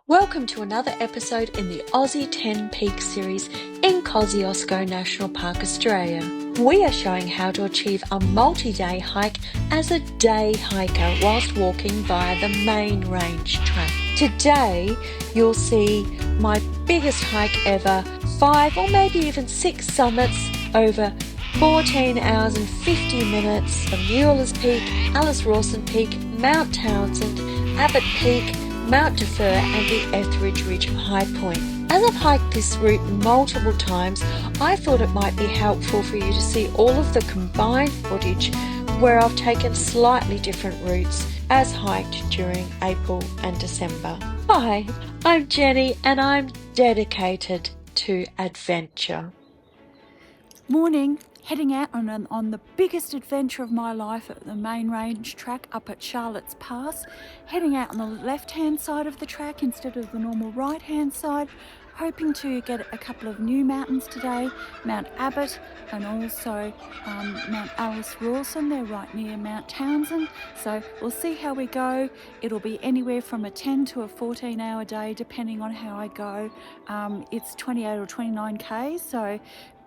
Welcome to another episode in the Aussie 10 Peak series in Kosciuszko National Park, Australia. We are showing how to achieve a multi-day hike as a day hiker whilst walking via the main range track. Today you'll see my biggest hike ever, 5 or maybe even 6 summits over 14 hours and 50 minutes from Mueller's Peak, Rawson Peak, Mount Townsend, Abbott Peak, Mount Faur and the Etheridge Ridge High Point. As I've hiked this route multiple times, I thought it might be helpful for you to see all of the combined footage where I've taken slightly different routes as hiked during April and December. Hi, I'm Jenny and I'm dedicated to adventure. Morning, heading out on the biggest adventure of my life at the main range track up at Charlotte's Pass. Heading out on the left hand side of the track instead of the normal right hand side. Hoping to get a couple of new mountains today, Mount Abbott and also Mount Rawson. They're right near Mount Townsend. So we'll see how we go. It'll be anywhere from a 10 to a 14 hour day depending on how I go. It's 28 or 29 Ks, so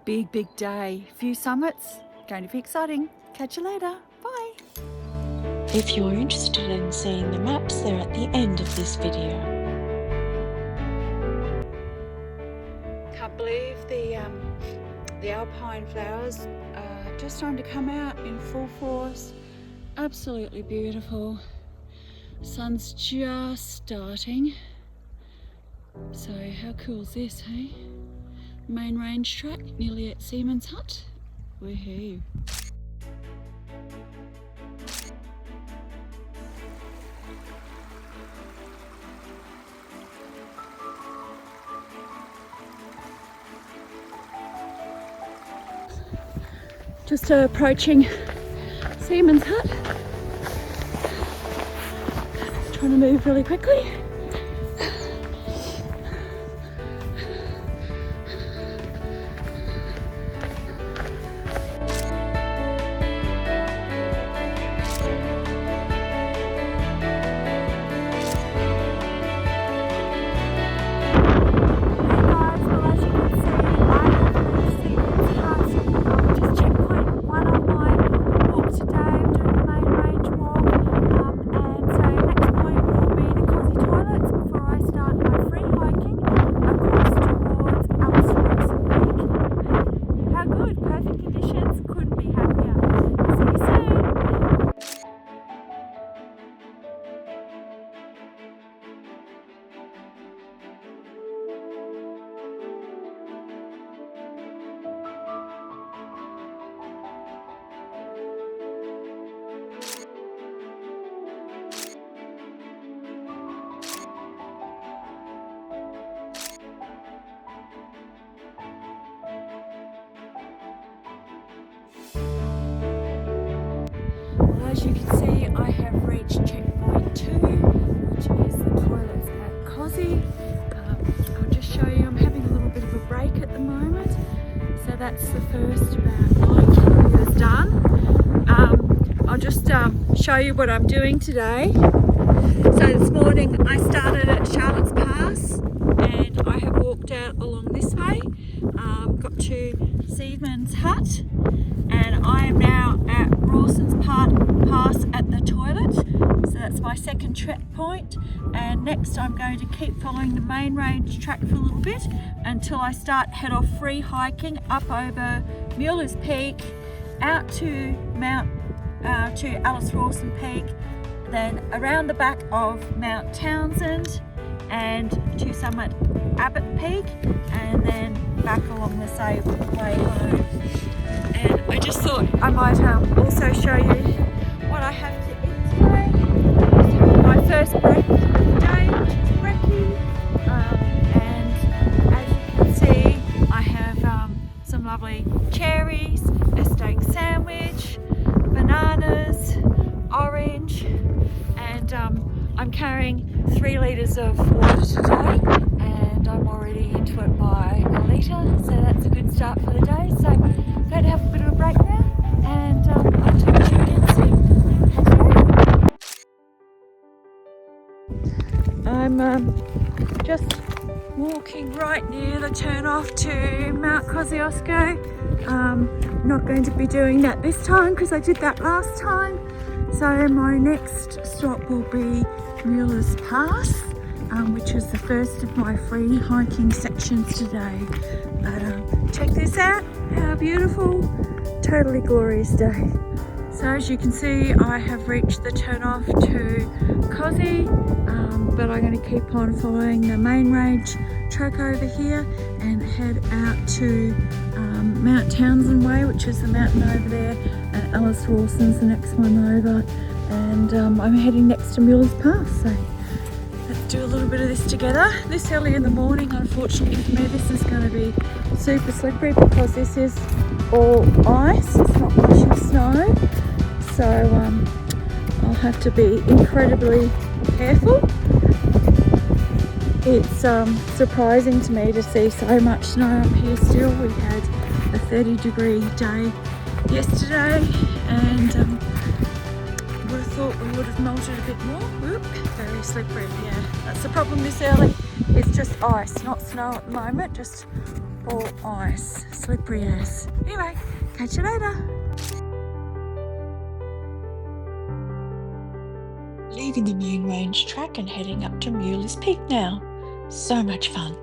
big day. Few summits, going to be exciting. Catch you later. Bye. If you're interested in seeing the maps, they're at the end of this video. Can't believe the alpine flowers are just starting to come out in full force. Absolutely beautiful. Sun's just starting. So how cool is this, hey? Main range track, nearly at Seaman's Hut. Woohoo! Just approaching Seaman's Hut. Trying to move really quickly. As you can see, I have reached checkpoint 2, which is the toilets at Kosci. I'll just show you, I'm having a little bit of a break at the moment. So that's the first about 9 kilometres done. I'll just show you what I'm doing today. So this morning I started at Charlotte's Pass and I have walked out along this way. Got to Seaman's Hut and I am now at Rawson's Pass at the toilet. So that's my second track point, and next I'm going to keep following the main range track for a little bit until I head off free hiking up over Mueller's Peak, out to Rawson Peak, then around the back of Mount Townsend and to summit Abbott Peak, and then back along the same way home. And I just thought I might also show you what I have to eat today. My first breakfast of the day, which is brekkie. And as you can see, I have some lovely cherries, a steak sandwich, bananas, orange, and I'm carrying 3 litres of water today, and I'm already into it by a litre, so that's a good start for the day. So I'm going to have a bit of a break now, and I'll talk to you again soon. I'm just walking right near the turn off to Mount Kosciuszko. Not going to be doing that this time because I did that last time. So my next stop will be Mueller's Pass, which is the first of my free hiking sections today. But check this out, how beautiful, totally glorious day. So as you can see, I have reached the turn off to Kosci, but I'm going to keep on following the main range track over here and head out to Mount Townsend Way, which is the mountain over there, and Rawson's the next one over, and I'm heading next to Mueller's Pass. So let's do a little bit of this together. This early in the morning, unfortunately for me, this is going to be super slippery because this is all ice, it's not washing snow, so I'll have to be incredibly careful. It's surprising to me to see so much snow up here still. We had a 30-degree day yesterday, and would have thought we would have melted a bit more. Whoop, very slippery. Yeah, that's the problem this early. It's just ice, not snow at the moment, just all ice, slippery as. Anyway, catch you later. Leaving the main range track and heading up to Mueller's Peak now. So much fun.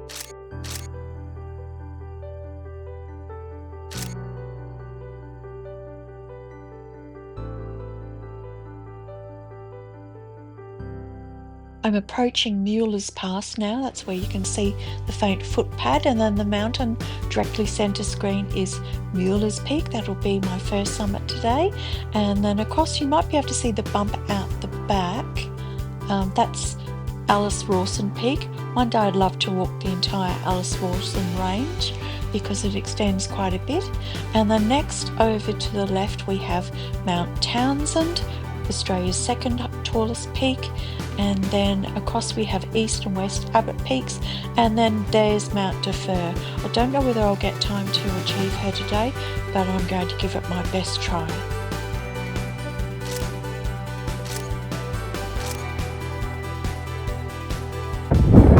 I'm approaching Mueller's Pass now. That's where you can see the faint footpad, and then the mountain directly centre screen is Mueller's Peak. That'll be my first summit today. And then across you might be able to see the bump out the back. That's Rawson Peak. One day I'd love to walk the entire Rawson range because it extends quite a bit. And then next over to the left we have Mount Townsend, Australia's second tallest peak, and then across we have east and west Abbott Peaks, and then there's Mount Faur. I don't know whether I'll get time to achieve her today, but I'm going to give it my best try.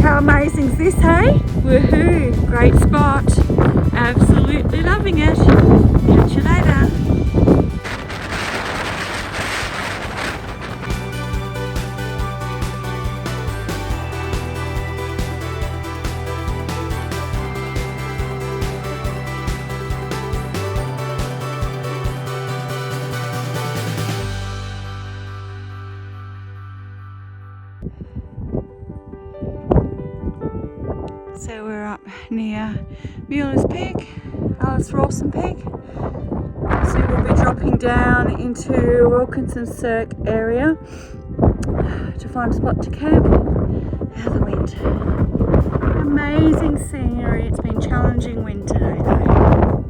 How amazing is this, hey? Woohoo! Great spot. Absolutely loving it. Catch you later. So we're up near Mueller's Peak, Rawson Peak. So we'll be dropping down into Wilkinson Cirque area to find a spot to camp. How the wind. Amazing scenery. It's been challenging wind today though.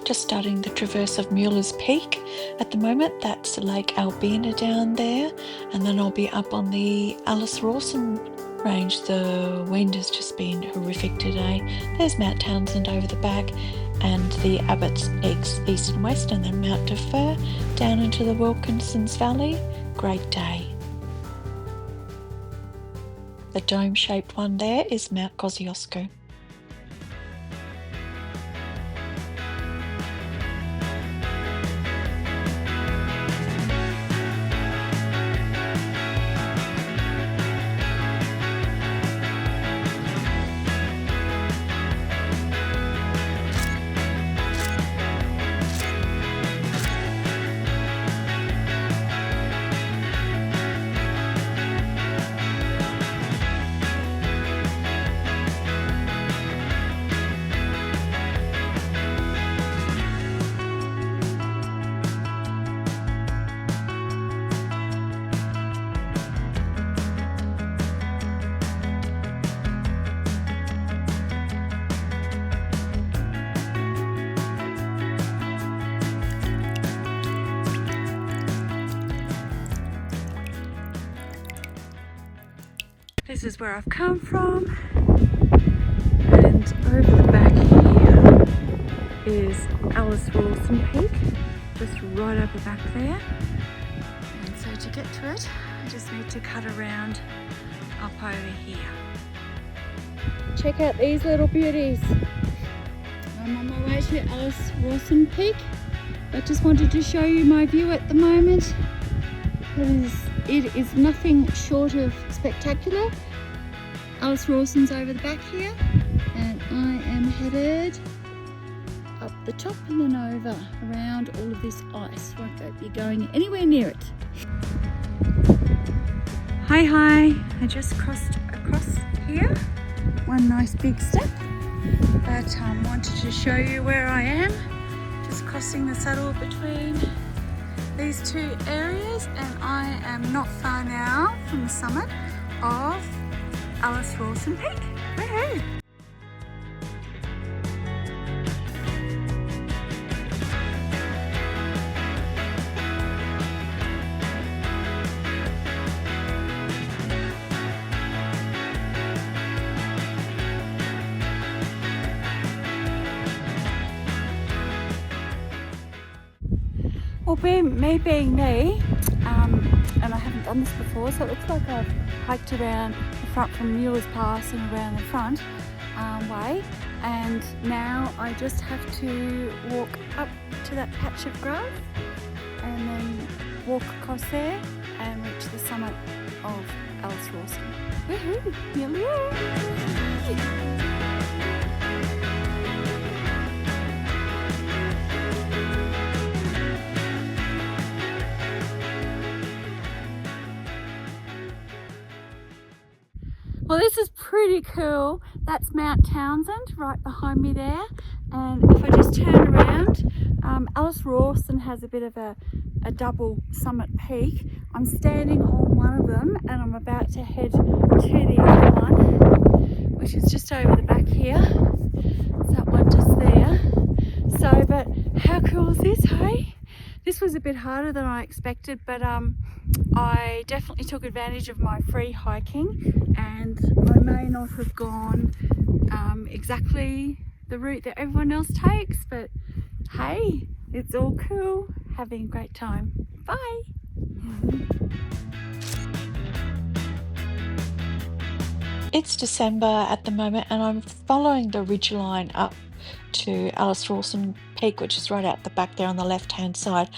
Just starting the traverse of Mueller's Peak at the moment. That's Lake Albina down there, and then I'll be up on the Rawson range. The wind has just been horrific today. There's Mount Townsend over the back and the Abbott's east and west, and then Mount Faur down into the Wilkinson's Valley. Great day. The dome-shaped one there is Mount Kosciuszko. This is where I've come from, and over the back here is Rawson Peak, just right over back there. And so to get to it, I just need to cut around up over here. check out these little beauties. I'm on my way to Rawson Peak. I just wanted to show you my view at the moment. It is nothing short of spectacular. Rawson's over the back here, and I am headed up the top and then over around all of this ice. Won't be going anywhere near it. Hi, I just crossed across here. One nice big step, but wanted to show you where I am. Just crossing the saddle between these two areas, and I am not far now from the summit of Rawson Peak. Woohoo! Well, me being me, and I haven't done this before, so it looks like I've hiked around the front from Mueller's Pass and around the front way, and now I just have to walk up to that patch of grass and then walk across there and reach the summit of Rawson. Woohoo! Nearly there! Well, this is pretty cool. That's Mount Townsend right behind me there. And if I just turn around, Rawson has a bit of a double summit peak. I'm standing on one of them and I'm about to head to the other one, which is just over the back here. It's that one just there. So, but how cool is this, hey? This was a bit harder than I expected, but I definitely took advantage of my free hiking, and I may not have gone exactly the route that everyone else takes, but hey, it's all cool. Having a great time. Bye! It's December at the moment, and I'm following the ridgeline up to Rawson Peak, which is right out the back there on the left hand side.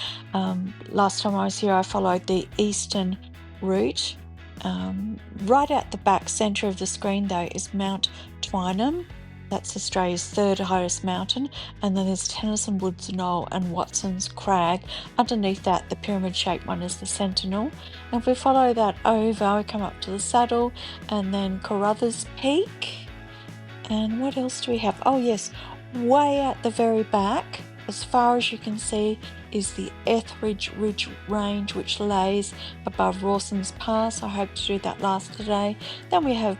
Last time I was here I followed the eastern route. Right out the back centre of the screen though is Mount Twynham. That's Australia's third highest mountain, and then there's Tennyson Woods Knoll and Watson's Crag. Underneath that, the pyramid-shaped one is the Sentinel. And if we follow that over, we come up to the saddle, and then Carruthers Peak. And what else do we have? Oh yes, way at the very back, as far as you can see, is the Etheridge Ridge Range, which lays above Rawson's Pass. I hope to do that last today. Then we have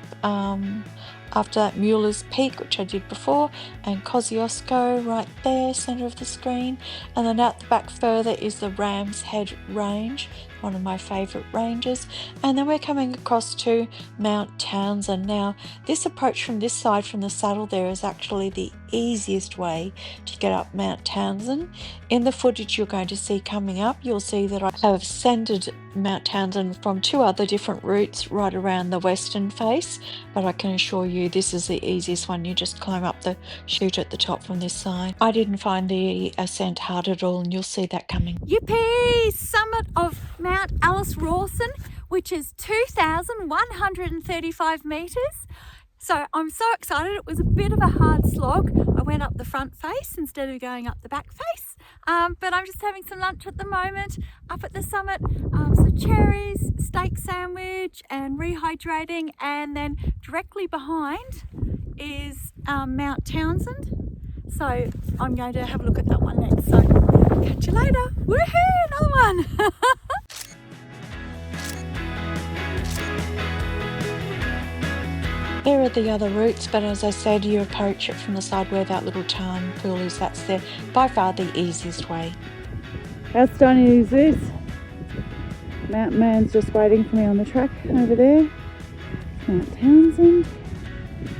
after that Mueller's Peak, which I did before, and Kosciuszko right there, centre of the screen. And then out the back further is the Ram's Head Range, one of my favourite ranges. And then we're coming across to Mount Townsend. Now, this approach from this side from the saddle there is actually the easiest way to get up Mount Townsend. In the footage you're going to see coming up, you'll see that I have ascended Mount Townsend from two other different routes right around the western face, but I can assure you this is the easiest one. You just climb up the chute at the top from this side. I didn't find the ascent hard at all, and you'll see that coming. Yippee! Summit of Mount Rawson, which is 2,135 metres. So I'm so excited. It was a bit of a hard slog. I went up the front face instead of going up the back face. But I'm just having some lunch at the moment up at the summit. So cherries, steak sandwich and rehydrating. And then directly behind is Mount Townsend. So I'm going to have a look at that one next. So catch you later. Woohoo, another one. Here are the other routes, but as I said, you approach it from the side where that little tarn pool is. That's by far the easiest way. How stunning is this? Mountain Man's just waiting for me on the track over there. Mount Townsend.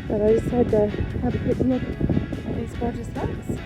But I just had to have a quick look at these gorgeous lakes.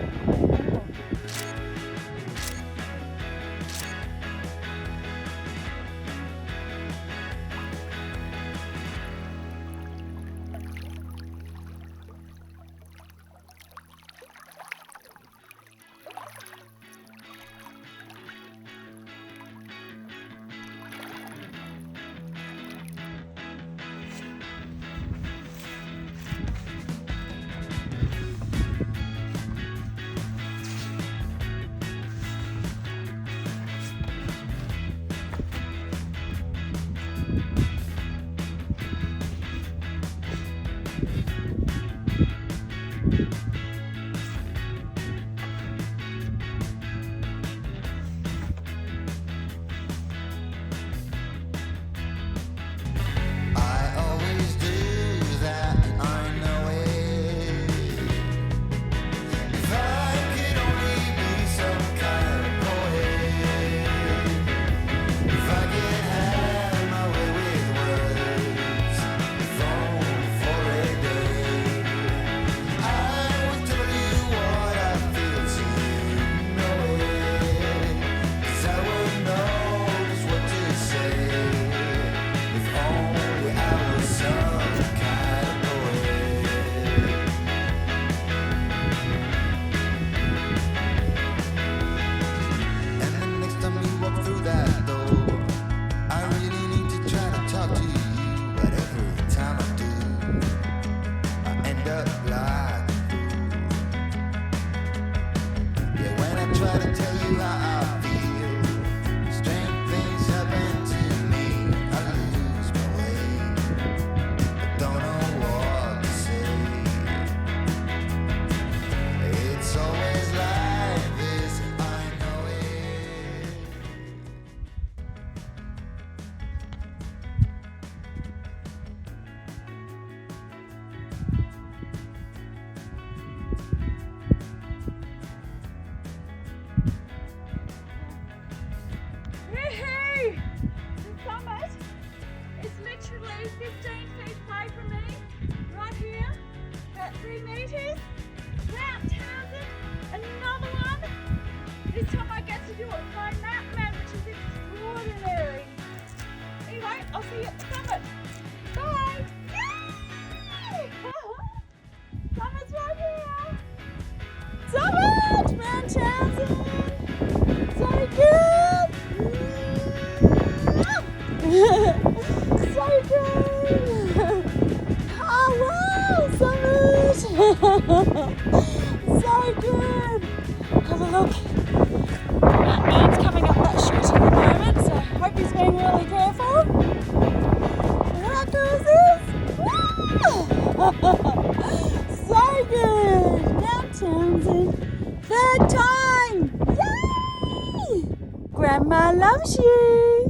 I'll see you at the summit. Bye. Yay! Summit's right here. Summit! Mount Townsend! So good! So good! Oh wow, Summit! So good! Have a look. That man's coming up that chute at the moment, so I hope he's being really careful. How cool is this? So good! Mount Townsend, third time! Yay! Grandma loves you!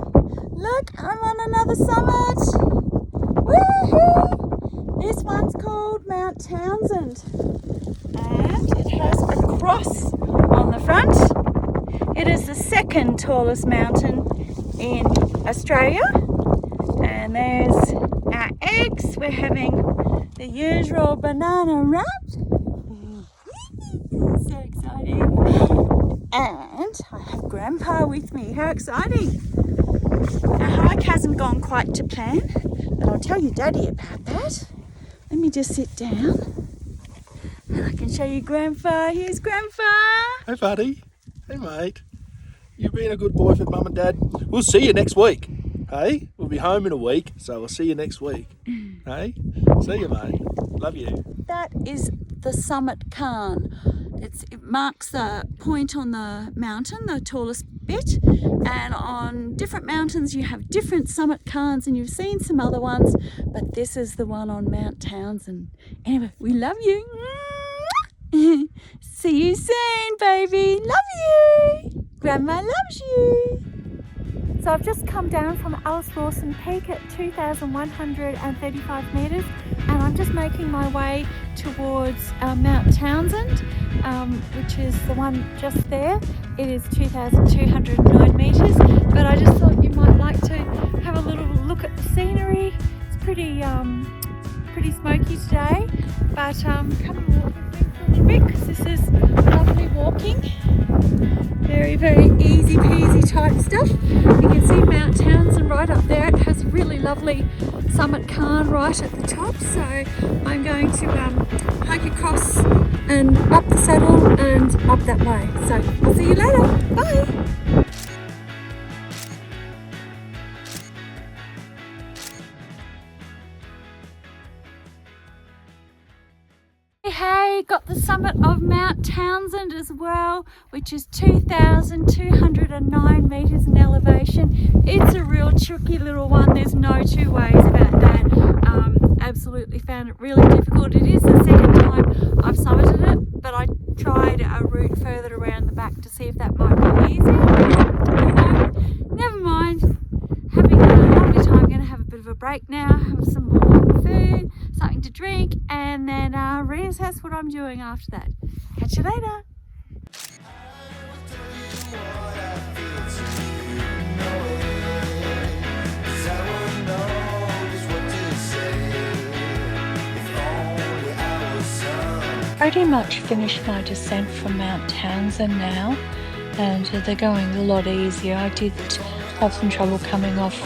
Look, I'm on another summit! Woohoo! This one's called Mount Townsend, and it has a cross on the front. It is the second tallest mountain in Australia, and there's our eggs. We're having the usual banana wrap. So exciting. And I have Grandpa with me. How exciting. Our hike hasn't gone quite to plan, but I'll tell you Daddy about that. Let me just sit down and I can show you Grandpa. Here's Grandpa. Hey buddy. Hey mate. You've been a good boy for Mum and Dad. We'll see you next week. Hey? We'll be home in a week, so we'll see you next week. Hey? See you, mate. Love you. That is the summit cairn. It marks the point on the mountain, the tallest bit, and on different mountains you have different summit cairns, and you've seen some other ones, but this is the one on Mount Townsend. Anyway, we love you. See you soon, baby. Love you. Grandma loves you. So I've just come down from Rawson Peak at 2,135 metres, and I'm just making my way towards Mount Townsend, which is the one just there. It is 2,209 metres, but I just thought you might like to have a little look at the scenery. It's pretty smoky today, but come and walk with me for a little bit, because this is lovely walking. Very, very easy peasy type stuff. You can see Mount Townsend right up there. It has a really lovely summit cairn right at the top. So I'm going to hike across and up the saddle and up that way. So I'll see you later. Bye. Hey, got the summit of Mount Townsend as well, which is 2,209 metres in elevation. It's a real tricky little one, there's no two ways about that. Absolutely found it really difficult. It is the second time I've summited it, but I tried a route further around the back to see if that might be easier. You know, never mind. Having a lovely time. I'm going to have a bit of a break now, have some more food, something to drink, and then reassess what I'm doing after that. Catch you later. Pretty much finished my descent from Mount Townsend now, and they're going a lot easier. I did have some trouble coming off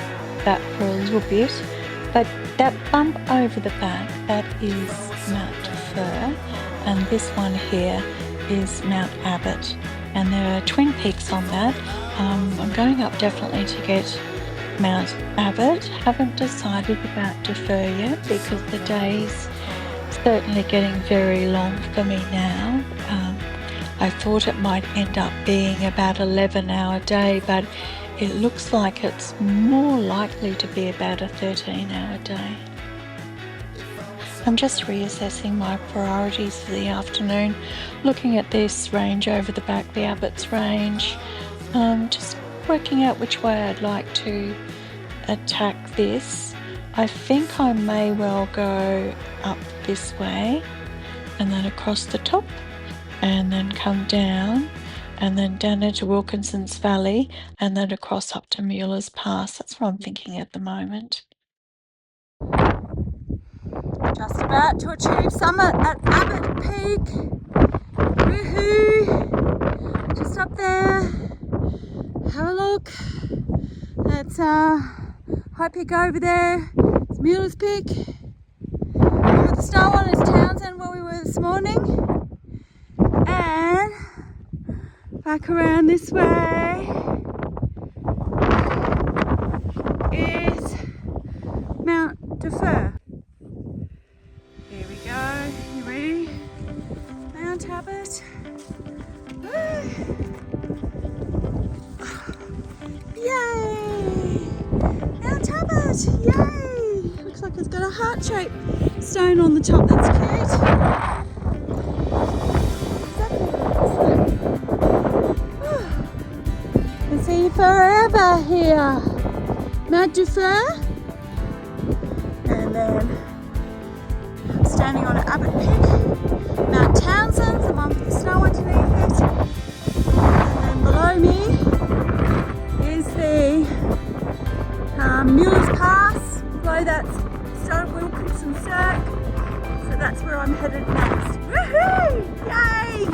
that for a little bit, but that bump over the back, that is Mount Faur, and this one here is Mount Abbott, and there are twin peaks on that. I'm going up definitely to get Mount Abbott. Haven't decided about Faur yet because the day's certainly getting very long for me now. I thought it might end up being about 11-hour day, but it looks like it's more likely to be about a 13-hour day. I'm just reassessing my priorities for the afternoon, looking at this range over the back, the Abbott's range, just working out which way I'd like to attack this. I think I may well go up this way and then across the top and then come down and then down into Wilkinson's Valley and then across up to Mueller's Pass. That's what I'm thinking at the moment. Just about to achieve summit at Abbott Peak. Woohoo! Just up there. Have a look. It's High Peak over there. It's Mueller's Peak. Over the snow one is Townsend where we were this morning. And back around this way is Mount Faur. Here we go. You ready? Mount Abbott. Yay! Mount Abbott! Yay! Looks like it's got a heart-shaped stone on the top. That's cute. Can see you forever here. Mount Faur. And then I'm standing on Abbott Peak. Mount Townsend, the one with the snow underneath it. And then below me is the Mueller's Pass. Below that's Wilkinson Cirque. So that's where I'm headed next. Woohoo! Yay!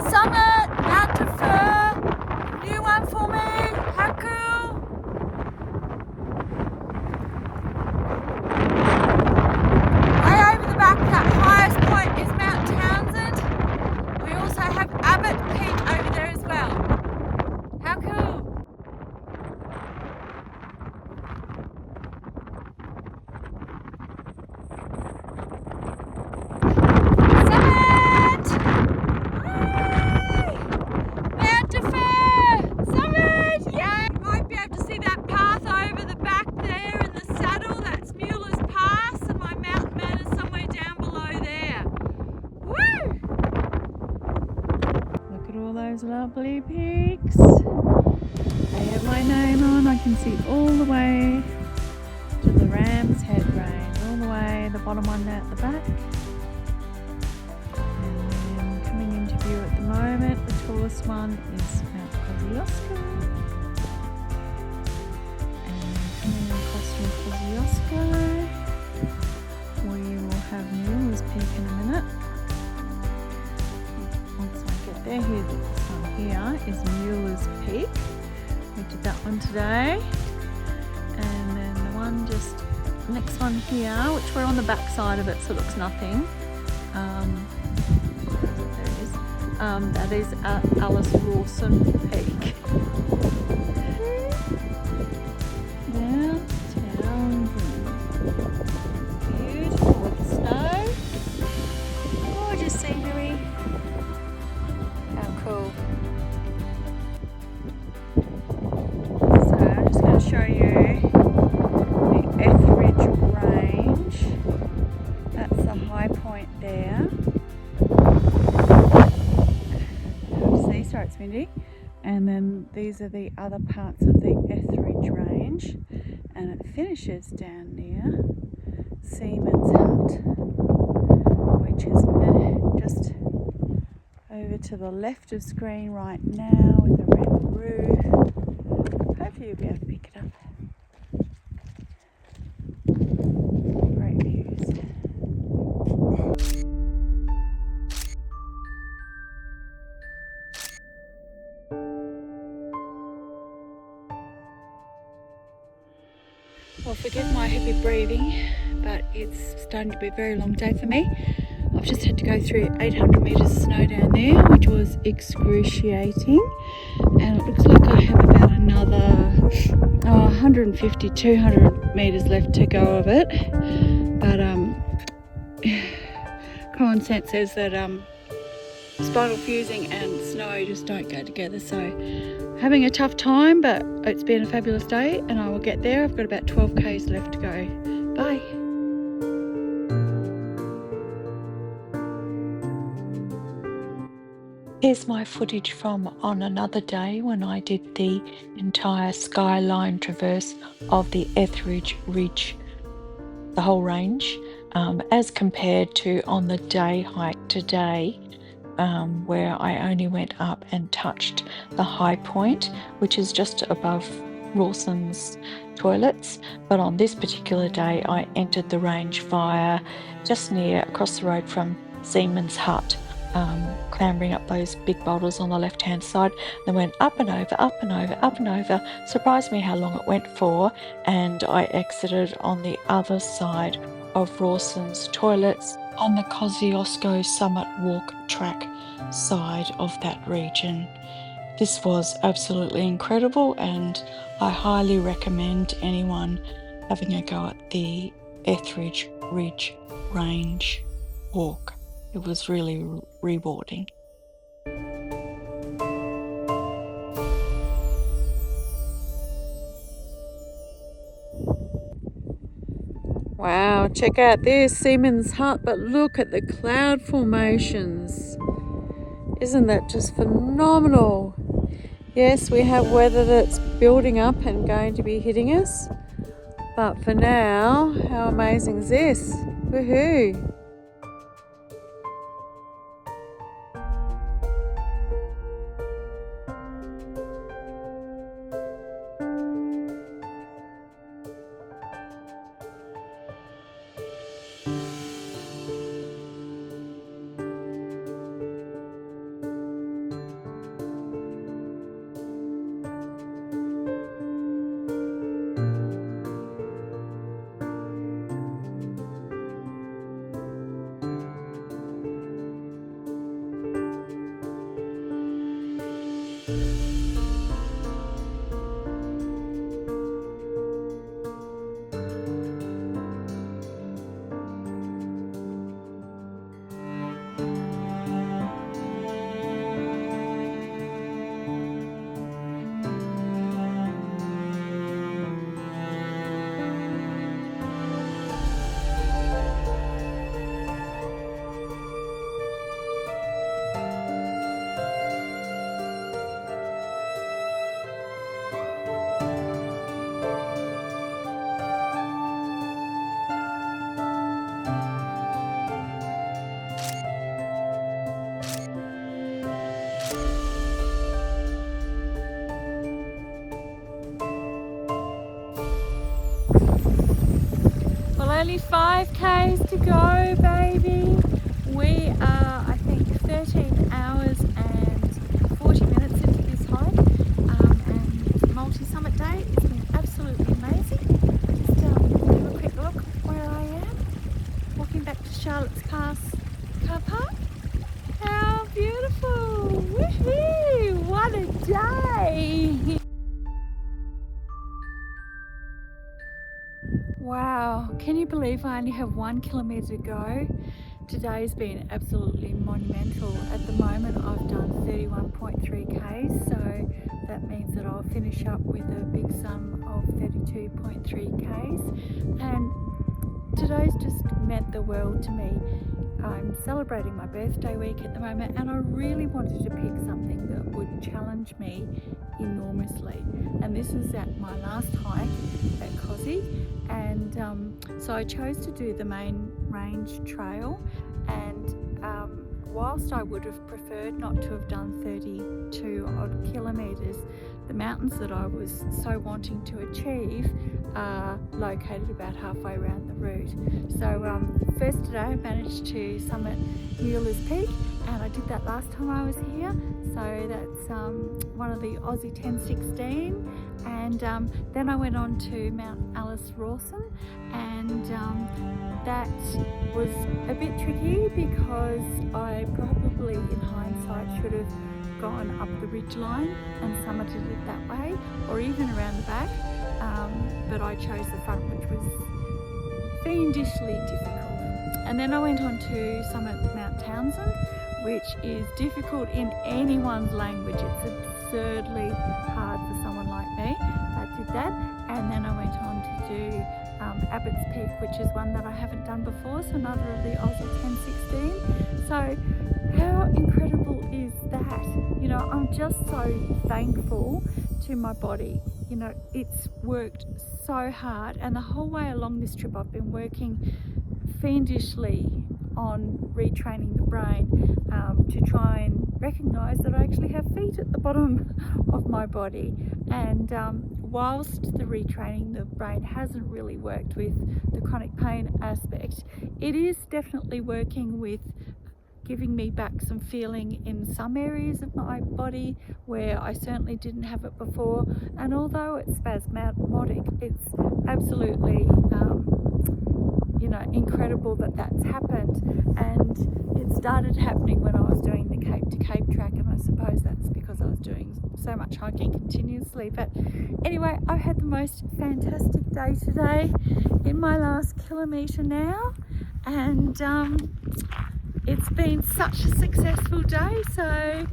Summit, Mount Faur. New one for me. How cool! Way over the back, that highest point is Mount Townsend. We also have Abbott Peak over there as well. How cool! Summit! Yay! Mount Faur! Summit! Yay! You might be able to see that path over the back there in the saddle. That's Mueller's Pass, and my mountain man is somewhere down below there. Woo! Look at all those lovely peaks. They have my name on. I can see all the way to the Ram's Head Range, all the way, the bottom one there at the back. And then coming into view at the moment, the tallest one is Mount Kosciuszko. And coming across from Kosciuszko, we will have Mueller's Peak in a minute. Once I get there, here, this one here is Mueller's Peak. We did that one today. And then the one just next one here, which we're on the back side of it, so it looks nothing. There it is. That is Rawson Peak. Now, Townsend. Beautiful with the snow. Gorgeous scenery. How cool. So I'm just going to show you the Etheridge range. That's the high point there. See, sorry it's windy. And then these are the other parts of the Etheridge range. And it finishes down near Seaman's Hut, which is just over to the left of screen right now with a red roof. Hopefully you'll be able to pick it up. Great views. Well, forgive my heavy breathing, but it's starting to be a very long day for me. I've just had to go through 800 metres of snow down there, which was excruciating. And it looks like I have about another 150, 200 metres left to go of it. But common sense says that spinal fusing and snow just don't go together. So having a tough time, but it's been a fabulous day and I will get there. I've got about 12 k's left to go. Bye. Here's my footage from on another day when I did the entire skyline traverse of the Etheridge Ridge, the whole range, as compared to on the day hike today, where I only went up and touched the high point, which is just above Rawson's toilets. But on this particular day, I entered the range via just near across the road from Seaman's Hut, clambering up those big boulders on the left hand side, then went up and over, up and over, up and over. Surprised me how long it went for, and I exited on the other side of Rawson's toilets on the Kosciuszko Summit Walk track side of that region. This was absolutely incredible, and I highly recommend anyone having a go at the Etheridge Ridge Range walk. It was really rewarding. Wow, check out this Seaman's Hut, but look at the cloud formations. Isn't that just phenomenal? Yes, we have weather that's building up and going to be hitting us, but for now, how amazing is this? Woohoo! Only 5Ks to go, baby. We are, I think, 13 hours and 40 minutes into this hike, and multi-summit day. It's been absolutely amazing. Just have a quick look where I am. Walking back to Charlotte's car park. How beautiful! Woohoo! What a day! Wow, can you believe I only have 1 kilometre to go? Today's been absolutely monumental. At the moment I've done 31.3 Ks, so that means that I'll finish up with a big sum of 32.3 Ks, and today's just meant the world to me. I'm celebrating my birthday week at the moment, and I really wanted to pick something that would challenge me enormously, and this is at my last hike at Kosci, and so I chose to do the main range trail, and whilst I would have preferred not to have done 32 odd kilometres, the mountains that I was so wanting to achieve are located about halfway around the route. So first today I managed to summit Mueller's Peak, and I did that last time I was here, so that's one of the Aussie 1016, and then I went on to Mount Alice Rawson, and that was a bit tricky because I probably in hindsight should have gone up the ridgeline and summited it that way, or even around the back, but I chose the front, which was fiendishly difficult. And then I went on to summit Mount Townsend, which is difficult in anyone's language. It's absurdly hard for someone like me. I did that, and then I went on to do Abbott's Peak, which is one that I haven't done before, so another of the Aussie 1016. So how incredible is that? You know, I'm just so thankful to my body. You know, it's worked so hard, and the whole way along this trip I've been working fiendishly on retraining the brain to try and recognise that I actually have feet at the bottom of my body. And whilst the retraining the brain hasn't really worked with the chronic pain aspect, it is definitely working with giving me back some feeling in some areas of my body where I certainly didn't have it before. And although it's spasmodic, it's absolutely incredible that that's happened. And it started happening when I was doing the Cape to Cape track, and I suppose that's because I was doing so much hiking continuously. But anyway, I've had the most fantastic day today, in my last kilometre now, and it's been such a successful day. So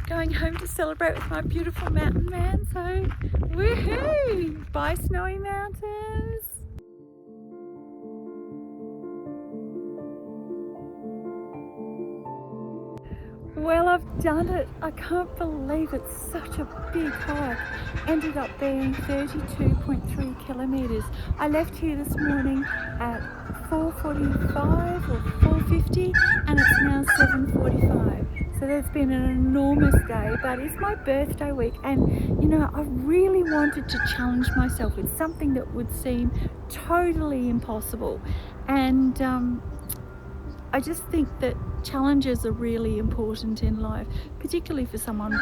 going home to celebrate with my beautiful mountain man. So woohoo! Bye, Snowy Mountains. Well, I've done it. I can't believe it's such a big hike. Ended up being 32.3 kilometres. I left here this morning at 4:45 or 4:50, and it's now 7:45. So there's been an enormous day, but it's my birthday week, and I really wanted to challenge myself with something that would seem totally impossible. And I just think that challenges are really important in life, particularly for someone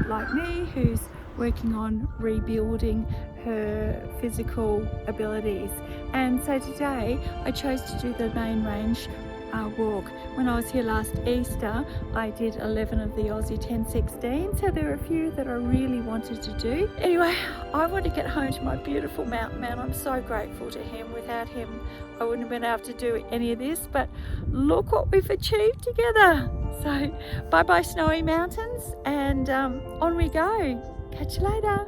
like me who's working on rebuilding her physical abilities. And so today I chose to do the main range walk. When I was here last Easter, I did 11 of the Aussie 10-16, so there are a few that I really wanted to do. Anyway, I want to get home to my beautiful mountain man. I'm so grateful to him. Without him, I wouldn't have been able to do any of this, but look what we've achieved together. So bye-bye, Snowy Mountains, and on we go. Catch you later.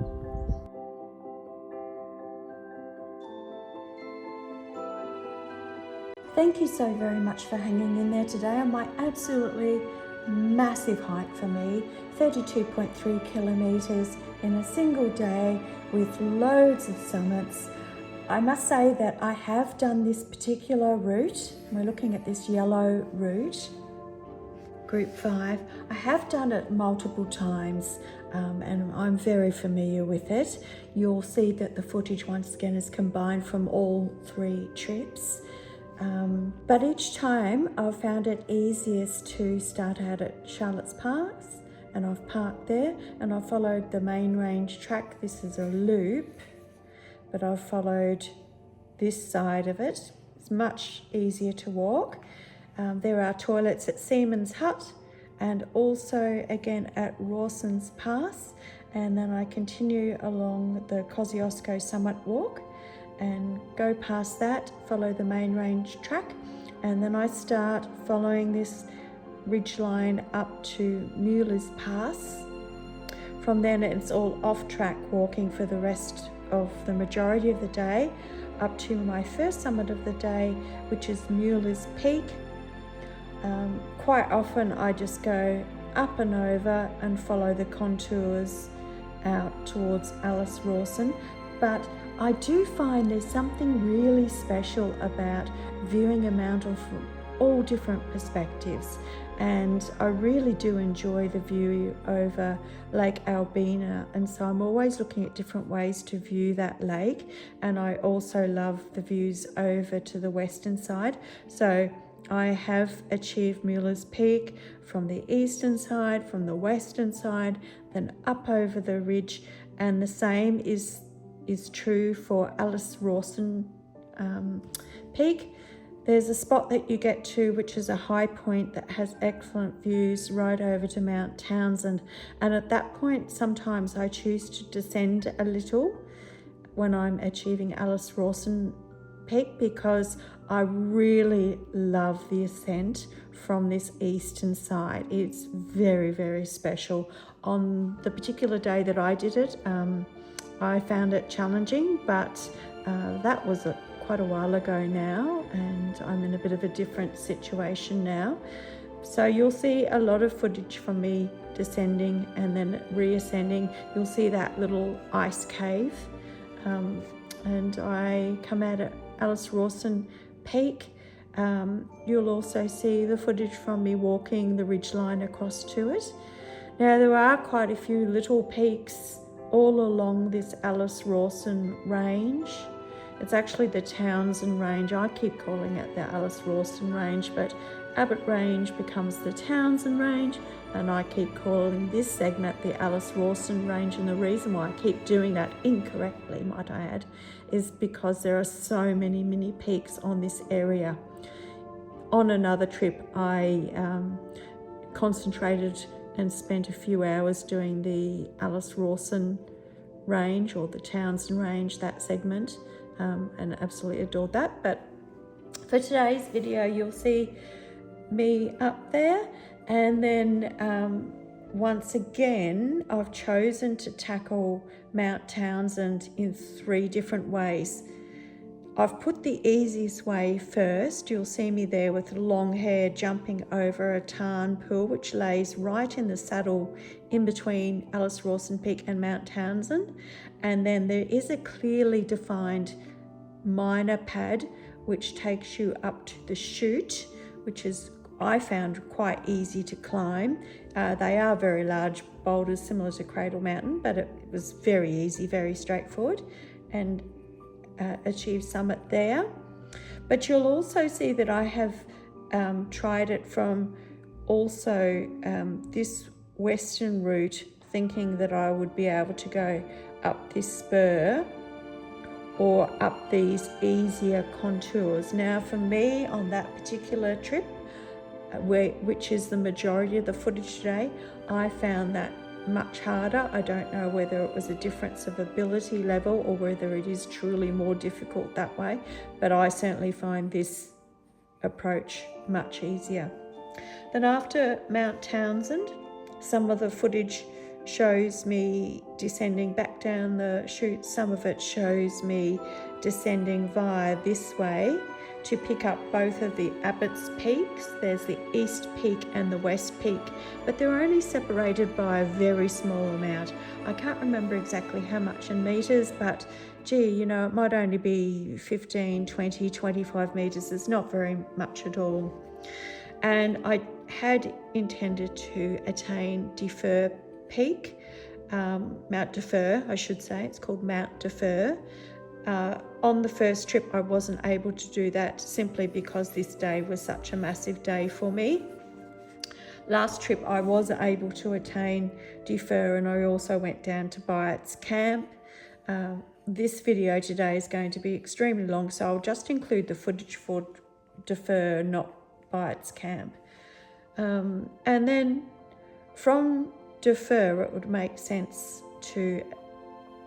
Thank you so very much for hanging in there today on my absolutely massive hike for me, 32.3 kilometres in a single day with loads of summits. I must say that I have done this particular route. We're looking at this yellow route, Group 5. I have done it multiple times and I'm very familiar with it. You'll see that the footage once again is combined from all 3 trips. But each time I've found it easiest to start out at Charlotte's Parks, and I've parked there and I've followed the main range track. This is a loop, but I've followed this side of it. It's much easier to walk. There are toilets at Seaman's Hut and also again at Rawson's Pass, and then I continue along the Kosciuszko Summit Walk and go past that, follow the main range track, and then I start following this ridge line up to Mueller's Pass. From then it's all off track walking for the rest of the majority of the day up to my first summit of the day, which is Mueller's Peak. Quite often I just go up and over and follow the contours out towards Alice Rawson, but I do find there's something really special about viewing a mountain from all different perspectives, and I really do enjoy the view over Lake Albina, and so I'm always looking at different ways to view that lake, and I also love the views over to the western side. So I have achieved Mueller's Peak from the eastern side, from the western side, then up over the ridge, and the same is true for Alice Rawson Peak. There's a spot that you get to which is a high point that has excellent views right over to Mount Townsend, and at that point sometimes I choose to descend a little when I'm achieving Alice Rawson Peak, because I really love the ascent from this eastern side. It's very, very special. On the particular day that I did it, I found it challenging, but that was quite a while ago now, and I'm in a bit of a different situation now. So you'll see a lot of footage from me descending and then reascending. You'll see that little ice cave, and I come out at Alice Rawson Peak. You'll also see the footage from me walking the ridgeline across to it. Now there are quite a few little peaks all along this Alice Rawson range. It's actually the Townsend range. I keep calling it the Alice Rawson range, but Abbott Range becomes the Townsend Range, and I keep calling this segment the Rawson Range, and the reason why I keep doing that incorrectly, might I add, is because there are so many mini peaks on this area. On another trip, I concentrated and spent a few hours doing the Rawson Range or the Townsend Range, that segment, and absolutely adored that. But for today's video, you'll see me up there, and then once again I've chosen to tackle Mount Townsend in 3 different ways. I've put the easiest way first. You'll see me there with long hair jumping over a tarn pool which lays right in the saddle in between Rawson Peak and Mount Townsend, and then there is a clearly defined minor pad which takes you up to the chute, which is I found quite easy to climb. They are very large boulders similar to Cradle Mountain, but it was very easy, very straightforward, and achieved summit there. But you'll also see that I have tried it from also this western route, thinking that I would be able to go up this spur or up these easier contours. Now for me on that particular trip, which is the majority of the footage today, I found that much harder. I don't know whether it was a difference of ability level or whether it is truly more difficult that way, but I certainly find this approach much easier. Then after Mount Townsend, some of the footage shows me descending back down the chute, some of it shows me descending via this way to pick up both of the Abbott's peaks. There's the East Peak and the West Peak, but they're only separated by a very small amount. I can't remember exactly how much in meters, but gee, you know, it might only be 15, 20, 25 meters. It's not very much at all. And I had intended to attain Defer Peak, Mount Defer, I should say. It's called Mount Defer. On the first trip, I wasn't able to do that simply because this day was such a massive day for me. Last trip, I was able to attain Defer, and I also went down to Byatt's Camp. This video today is going to be extremely long, so I'll just include the footage for Defer, not Byatt's Camp. And then from Defer, it would make sense to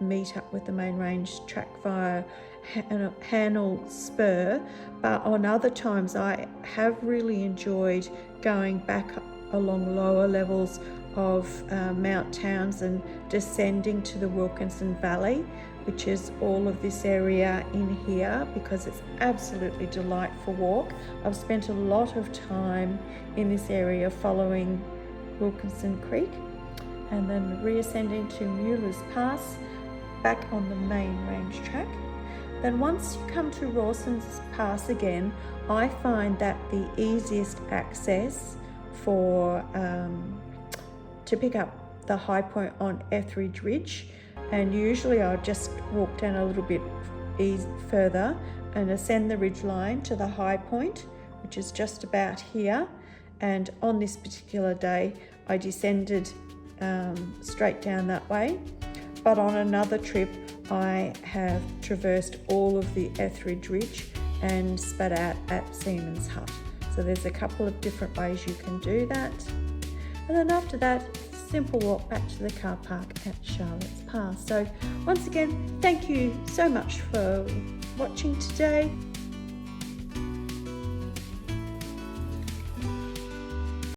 meet up with the main range track via Hanel Spur, but on other times I have really enjoyed going back along lower levels of Mount Townsend, descending to the Wilkinson Valley, which is all of this area in here, because it's absolutely delightful walk. I've spent a lot of time in this area following Wilkinson Creek and then reascending to Mueller's Pass back on the main range track. Then once you come to Rawson's Pass again, I find that the easiest access for to pick up the high point on Etheridge Ridge, and usually I'll just walk down a little bit further and ascend the ridge line to the high point, which is just about here. And on this particular day I descended straight down that way. But on another trip, I have traversed all of the Etheridge Ridge and spat out at Seaman's Hut. So there's a couple of different ways you can do that. And then after that, simple walk back to the car park at Charlotte's Pass. So once again, thank you so much for watching today.